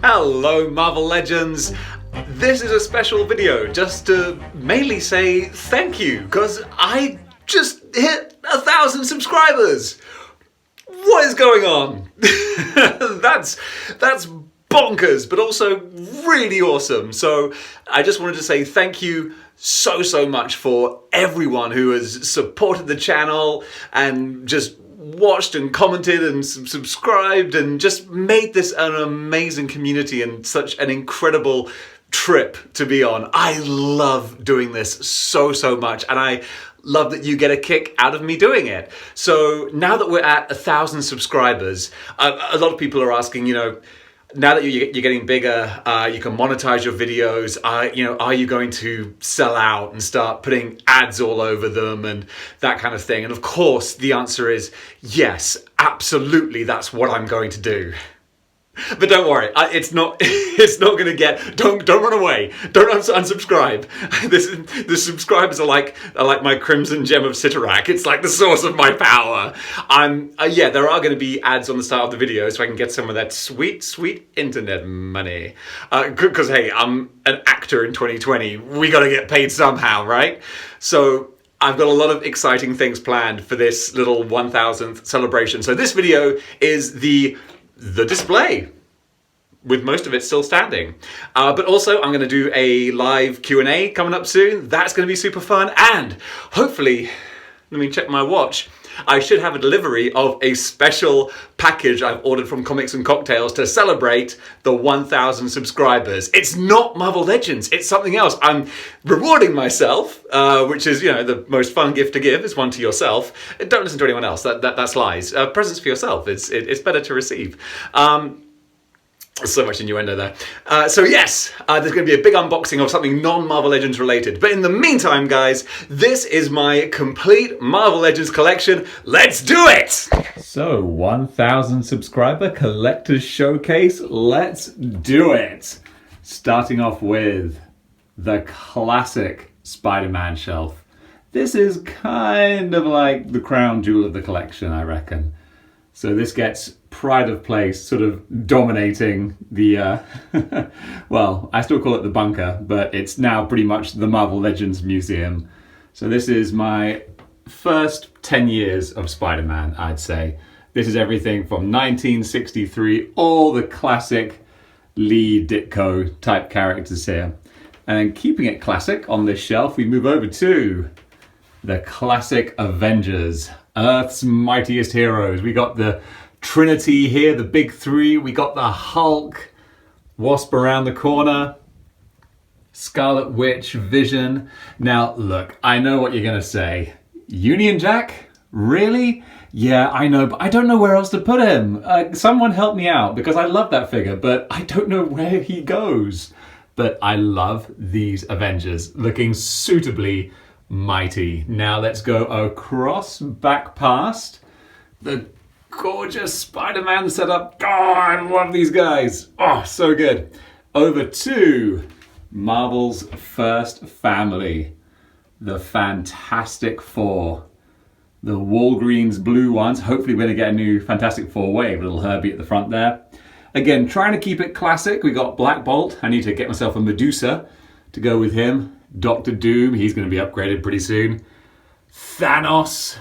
Hello Marvel Legends! This is a special video just to mainly say thank you, because I just hit 1,000 subscribers! What is going on? That's bonkers, but also really awesome. So I just wanted to say thank you so much for everyone who has supported the channel and just watched and commented and subscribed and just made this an amazing community and such an incredible trip to be on. I love doing this so much, and I love that you get a kick out of me doing it. So now that we're at 1,000 subscribers, a lot of people are asking, now that you're getting bigger, you can monetize your videos. Are you going to sell out and start putting ads all over them and that kind of thing? And of course, the answer is yes, absolutely. That's what I'm going to do. But don't worry, it's not going to get. Don't run away. Don't unsubscribe. The subscribers are like my crimson gem of Sitarak. It's like the source of my power. There are going to be ads on the start of the video, so I can get some of that sweet internet money. Because hey, I'm an actor in 2020. We got to get paid somehow, right? So I've got a lot of exciting things planned for this little 1,000th celebration. So this video is the display, with most of it still standing. But also I'm going to do a live Q&A coming up soon. That's going to be super fun. And hopefully, let me check my watch, I should have a delivery of a special package I've ordered from Comics and Cocktails to celebrate the 1,000 subscribers. It's not Marvel Legends, it's something else. I'm rewarding myself, which is, the most fun gift to give is one to yourself. Don't listen to anyone else, that's lies. Presents for yourself, it's better to receive. So much innuendo there. So yes, there's going to be a big unboxing of something non-Marvel Legends related. But in the meantime, guys, this is my complete Marvel Legends collection. Let's do it! So, 1,000 subscriber collector's showcase. Let's do it! Starting off with the classic Spider-Man shelf. This is kind of like the crown jewel of the collection, I reckon. So this gets pride of place, sort of dominating the, well, I still call it the bunker, but it's now pretty much the Marvel Legends Museum. So this is my first 10 years of Spider-Man, I'd say. This is everything from 1963, all the classic Lee Ditko type characters here. And then keeping it classic on this shelf, we move over to the classic Avengers. Earth's mightiest heroes. We got the Trinity here, the big three. We got the Hulk, Wasp around the corner, Scarlet Witch, Vision. Now, look, I know what you're going to say. Union Jack? Really? Yeah, I know, but I don't know where else to put him. Someone help me out, because I love that figure, but I don't know where he goes. But I love these Avengers, looking suitably mighty. Now let's go across, back past the gorgeous Spider-Man setup. Oh, I love these guys. Oh, so good. Over to Marvel's first family, the Fantastic Four. The Walgreens blue ones. Hopefully we're going to get a new Fantastic Four wave. Little Herbie at the front there. Again, trying to keep it classic. We got Black Bolt. I need to get myself a Medusa to go with him. Doctor Doom, he's going to be upgraded pretty soon. Thanos,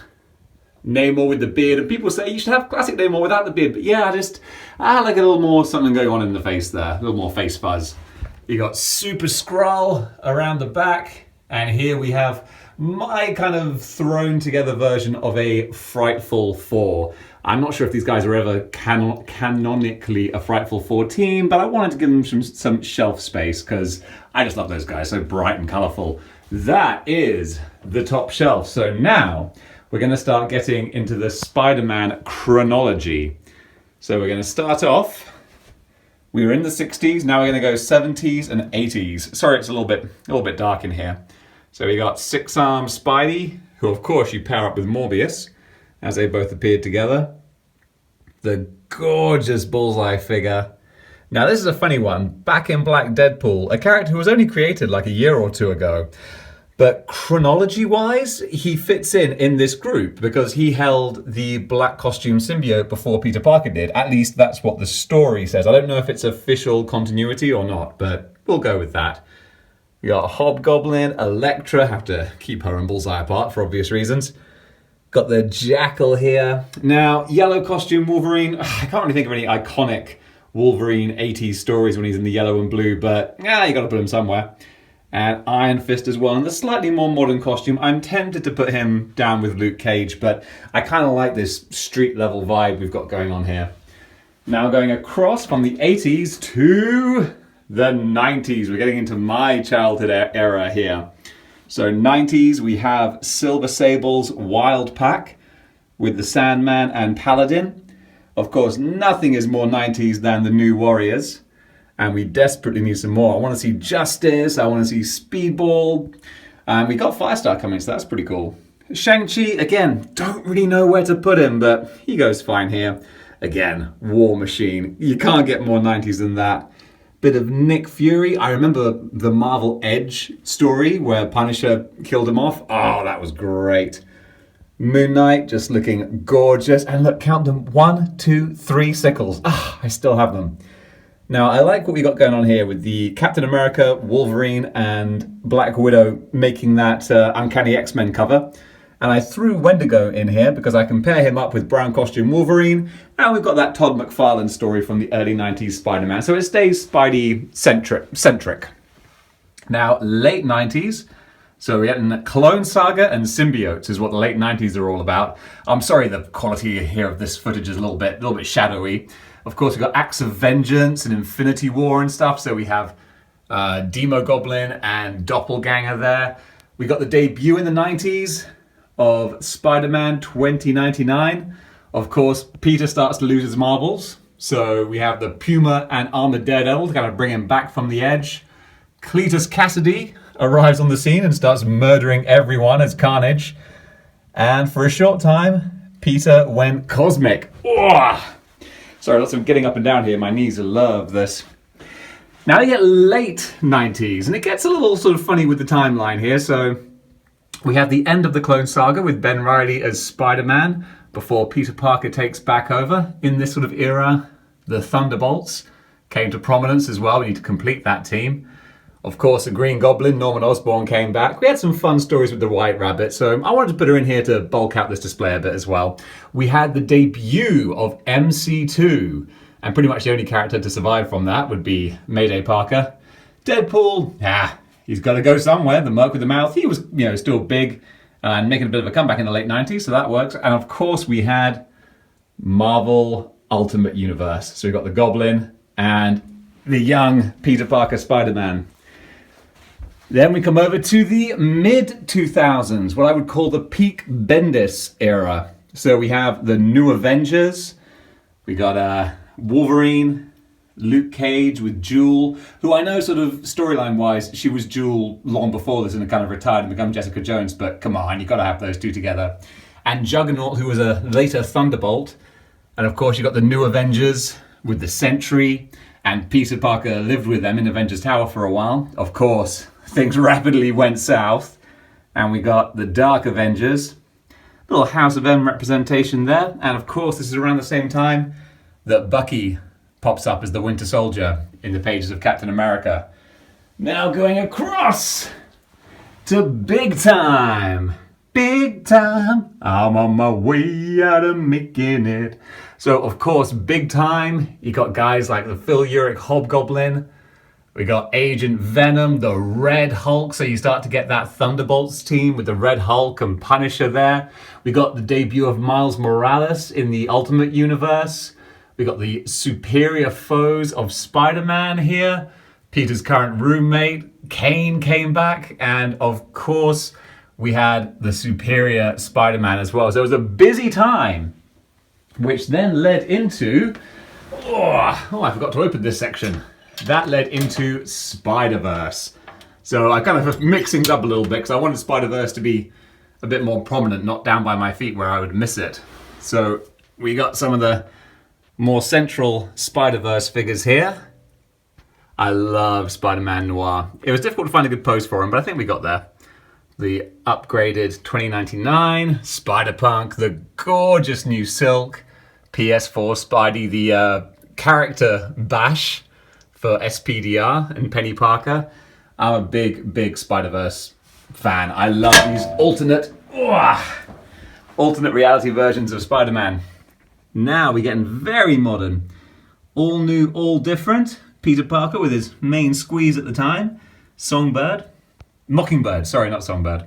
Namor with the beard. And people say you should have classic Namor without the beard. But yeah, I like a little more something going on in the face there. A little more face fuzz. You got Super Skrull around the back. And here we have my kind of thrown together version of a Frightful Four. I'm not sure if these guys are ever canonically a Frightful Four team, but I wanted to give them some shelf space because I just love those guys, so bright and colourful. That is the top shelf. So now we're going to start getting into the Spider-Man chronology. So we're going to start off. We were in the 60s, now we're going to go 70s and 80s. Sorry, it's a little bit dark in here. So we got Six-Arm Spidey, who of course you pair up with Morbius, as they both appeared together. The gorgeous Bullseye figure. Now this is a funny one. Back in Black Deadpool, a character who was only created like a year or two ago. But chronology-wise, he fits in this group because he held the black costume symbiote before Peter Parker did. At least that's what the story says. I don't know if it's official continuity or not, but we'll go with that. We got Hobgoblin, Elektra, have to keep her and Bullseye apart for obvious reasons. Got the Jackal here. Now, yellow costume Wolverine. I can't really think of any iconic Wolverine 80s stories when he's in the yellow and blue, but you gotta put him somewhere. And Iron Fist as well. And the slightly more modern costume, I'm tempted to put him down with Luke Cage, but I kind of like this street level vibe we've got going on here. Now going across from the 80s to the 90s. We're getting into my childhood era here. So 90s, we have Silver Sable's Wild Pack with the Sandman and Paladin. Of course, nothing is more 90s than the New Warriors. And we desperately need some more. I want to see Justice. I want to see Speedball. And we got Firestar coming, so that's pretty cool. Shang-Chi, again, don't really know where to put him, but he goes fine here. Again, War Machine. You can't get more 90s than that. Bit of Nick Fury. I remember the Marvel Edge story where Punisher killed him off. Oh, that was great. Moon Knight just looking gorgeous. And look, count them. 1, 2, 3 sickles. I still have them. Now, I like what we got going on here with the Captain America, Wolverine, and Black Widow making that Uncanny X-Men cover. And I threw Wendigo in here because I can pair him up with brown costume Wolverine. And we've got that Todd McFarlane story from the early 90s Spider-Man. So it stays Spidey-centric. Now, late 90s. So we're getting Clone Saga and Symbiotes is what the late 90s are all about. I'm sorry the quality here of this footage is a little bit shadowy. Of course, we've got Acts of Vengeance and Infinity War and stuff. So we have Demo Goblin and Doppelganger there. We got the debut in the 90s of Spider-Man 2099. Of course, Peter starts to lose his marbles. So we have the Puma and Armored Daredevil to kind of bring him back from the edge. Cletus Cassidy arrives on the scene and starts murdering everyone as Carnage. And for a short time, Peter went cosmic. Oh! Sorry, lots of getting up and down here. My knees love this. Now you get late 90s, and it gets a little sort of funny with the timeline here. So we have the end of the Clone Saga with Ben Reilly as Spider-Man before Peter Parker takes back over. In this sort of era, the Thunderbolts came to prominence as well. We need to complete that team. Of course, the Green Goblin, Norman Osborn, came back. We had some fun stories with the White Rabbit, so I wanted to put her in here to bulk out this display a bit as well. We had the debut of MC2, and pretty much the only character to survive from that would be Mayday Parker. Deadpool, he's got to go somewhere. The Merc with the Mouth, he was, still big and making a bit of a comeback in the late 90s, so that works. And of course, we had Marvel Ultimate Universe. So we got the Goblin and the young Peter Parker Spider-Man. Then we come over to the mid-2000s, what I would call the peak Bendis era. So we have the New Avengers, we got Wolverine, Luke Cage with Jewel, who I know sort of storyline-wise, she was Jewel long before this and kind of retired and become Jessica Jones, but come on, you've got to have those two together. And Juggernaut, who was a later Thunderbolt. And of course you got the New Avengers with the Sentry, and Peter Parker lived with them in Avengers Tower for a while. Of course, things rapidly went south, and we got the Dark Avengers, little House of M representation there, and of course this is around the same time that Bucky pops up as the Winter Soldier in the pages of Captain America. Now going across to Big Time. Big Time, I'm on my way out of making it. So of course, Big Time, you got guys like the Phil Urich Hobgoblin, we got Agent Venom, the Red Hulk, so you start to get that Thunderbolts team with the Red Hulk and Punisher there. We got the debut of Miles Morales in the Ultimate Universe. We got the Superior Foes of Spider-Man here. Peter's current roommate, Kane, came back. And of course, we had the Superior Spider-Man as well. So it was a busy time, which then led into... Oh, I forgot to open this section. That led into Spider-Verse. So I kind of mixed things up a little bit because I wanted Spider-Verse to be a bit more prominent, not down by my feet where I would miss it. So we got some of the more central Spider-Verse figures here. I love Spider-Man Noir. It was difficult to find a good pose for him, but I think we got there. the upgraded 2099 Spider-Punk, the gorgeous new Silk, PS4 Spidey, the character Bash for SPDR and Penny Parker. I'm a big Spider-Verse fan. I love these alternate reality versions of Spider-Man. Now we're getting very modern. All new, all different. Peter Parker with his main squeeze at the time. Mockingbird, sorry, not Songbird.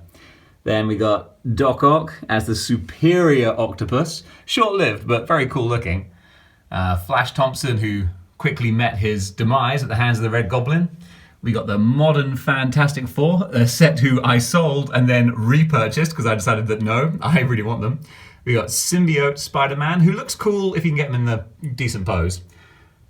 Then we got Doc Ock as the superior octopus. Short-lived, but very cool looking. Flash Thompson, who quickly met his demise at the hands of the Red Goblin. We got the modern Fantastic Four, a set who I sold and then repurchased because I decided that no, I really want them. We got Symbiote Spider-Man, who looks cool if you can get him in the decent pose.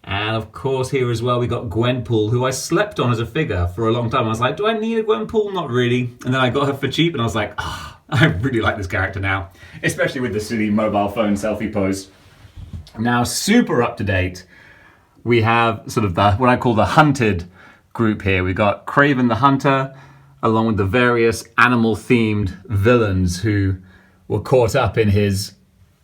And of course here as well we got Gwenpool, who I slept on as a figure for a long time. I was like, do I need a Gwenpool? Not really. And then I got her for cheap and I was like, I really like this character now. Especially with the silly mobile phone selfie pose. Now, super up to date, we have sort of what I call the hunted group here. We got Kraven the Hunter, along with the various animal-themed villains who were caught up in his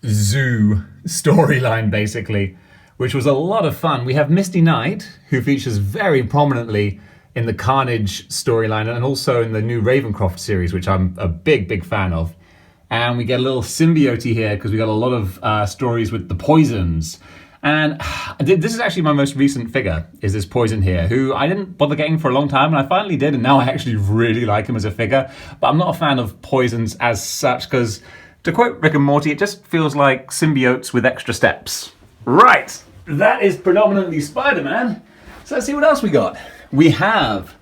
zoo storyline, basically, which was a lot of fun. We have Misty Knight, who features very prominently in the Carnage storyline and also in the new Ravencroft series, which I'm a big fan of. And we get a little symbiote here because we got a lot of stories with the Poisons. And this is actually my most recent figure, is this Poison here, who I didn't bother getting for a long time, and I finally did, and now I actually really like him as a figure. But I'm not a fan of Poisons as such, because to quote Rick and Morty, it just feels like symbiotes with extra steps. Right, that is predominantly Spider-Man. So let's see what else we got. We have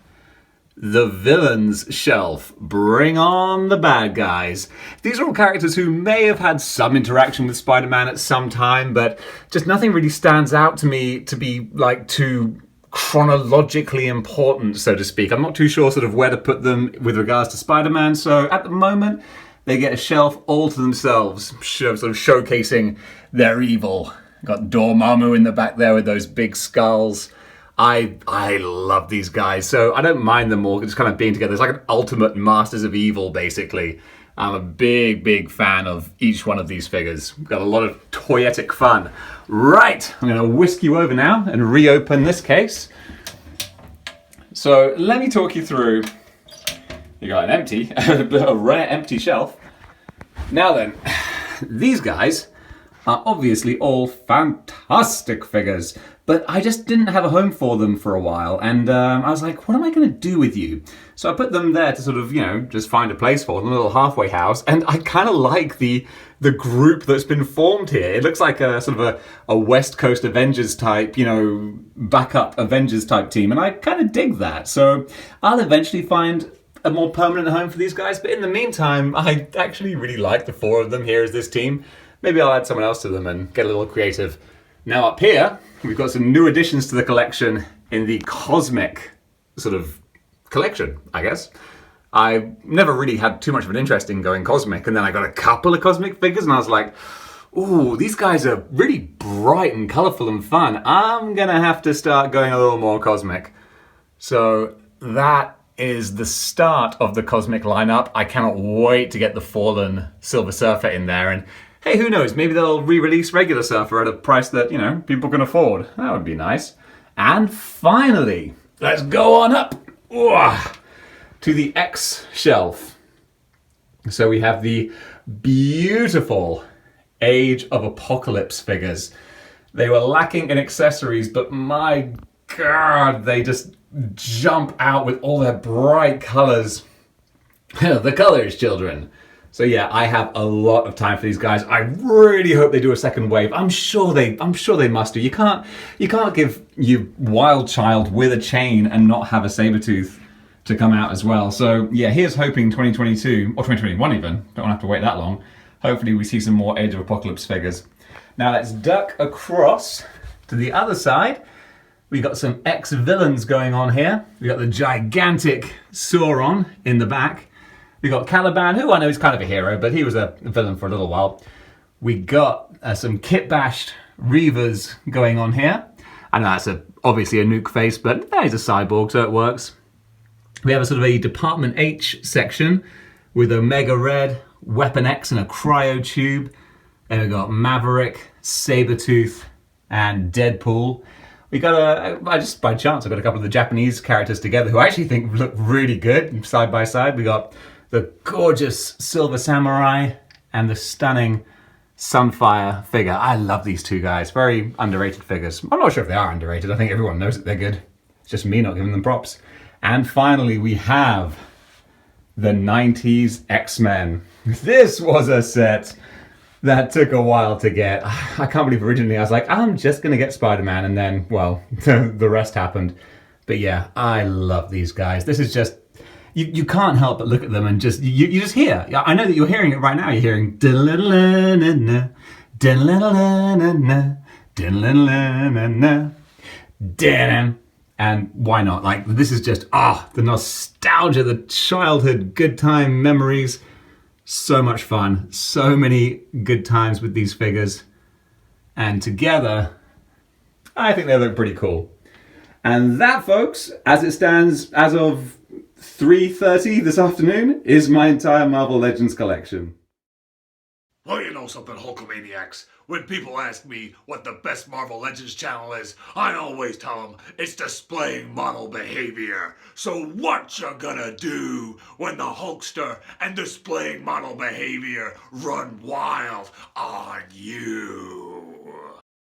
the villains shelf. Bring on the bad guys. These are all characters who may have had some interaction with Spider-Man at some time, but just nothing really stands out to me to be like too chronologically important, so to speak. I'm not too sure sort of where to put them with regards to Spider-Man, so at the moment they get a shelf all to themselves, sort of showcasing their evil. Got Dormammu in the back there with those big skulls. I love these guys, so I don't mind them all just kind of being together. It's like an ultimate Masters of Evil, basically. I'm a big fan of each one of these figures. Got a lot of toyetic fun. Right, I'm going to whisk you over now and reopen this case. So let me talk you through. You got a rare empty shelf. Now then, these guys are obviously all fantastic figures, but I just didn't have a home for them for a while, and I was like, what am I going to do with you? So I put them there to sort of, just find a place for them, a little halfway house, and I kind of like the group that's been formed here. It looks like a sort of a West Coast Avengers type, backup Avengers type team, and I kind of dig that. So I'll eventually find a more permanent home for these guys, but in the meantime, I actually really like the four of them here as this team. Maybe I'll add someone else to them and get a little creative. Now up here, we've got some new additions to the collection in the cosmic sort of collection, I guess. I never really had too much of an interest in going cosmic, and then I got a couple of cosmic figures and I was like, ooh, these guys are really bright and colourful and fun. I'm gonna have to start going a little more cosmic. So that is the start of the cosmic lineup. I cannot wait to get the Fallen Silver Surfer in there, and hey, who knows, maybe they'll re-release regular Surfer at a price that, people can afford. That would be nice. And finally, let's go on up to the X shelf. So we have the beautiful Age of Apocalypse figures. They were lacking in accessories, but my God, they just jump out with all their bright colors. The colors, children. So yeah, I have a lot of time for these guys. I really hope they do a second wave. I'm sure they must do. You can't give your wild child with a chain and not have a Sabretooth to come out as well. So yeah, here's hoping 2022 or 2021 even. Don't want to have to wait that long. Hopefully we see some more Age of Apocalypse figures. Now let's duck across to the other side. We got some X-villains going on here. We got the gigantic Sauron in the back. We got Caliban, who I know is kind of a hero, but he was a villain for a little while. We got some kit-bashed Reavers going on here. I know that's obviously a nuke face, but he's a cyborg, so it works. We have a sort of a Department H section with Omega Red, Weapon X and a cryo tube. Then we've got Maverick, Sabretooth, and Deadpool. We got just by chance, I got a couple of the Japanese characters together who I actually think look really good side by side. We got the gorgeous Silver Samurai and the stunning Sunfire figure. I love these two guys. Very underrated figures. I'm not sure if they are underrated. I think everyone knows that they're good. It's just me not giving them props. And finally, we have the 90s X-Men. This was a set that took a while to get. I can't believe originally I was like, I'm just going to get Spider-Man, and then, well, the rest happened. But yeah, I love these guys. This is just, you can't help but look at them and just, you just hear. I know that you're hearing it right now. You're hearing and why not? Like, this is just, the nostalgia, the childhood good time memories. So much fun, so many good times with these figures, and together, I think they look pretty cool. And that, folks, as it stands as of 3:30 this afternoon, is my entire Marvel Legends collection. Well, you know something, Hulkamaniacs? When people ask me what the best Marvel Legends channel is, I always tell them it's displaying model behavior. So what you gonna do when the Hulkster and displaying model behavior run wild on you?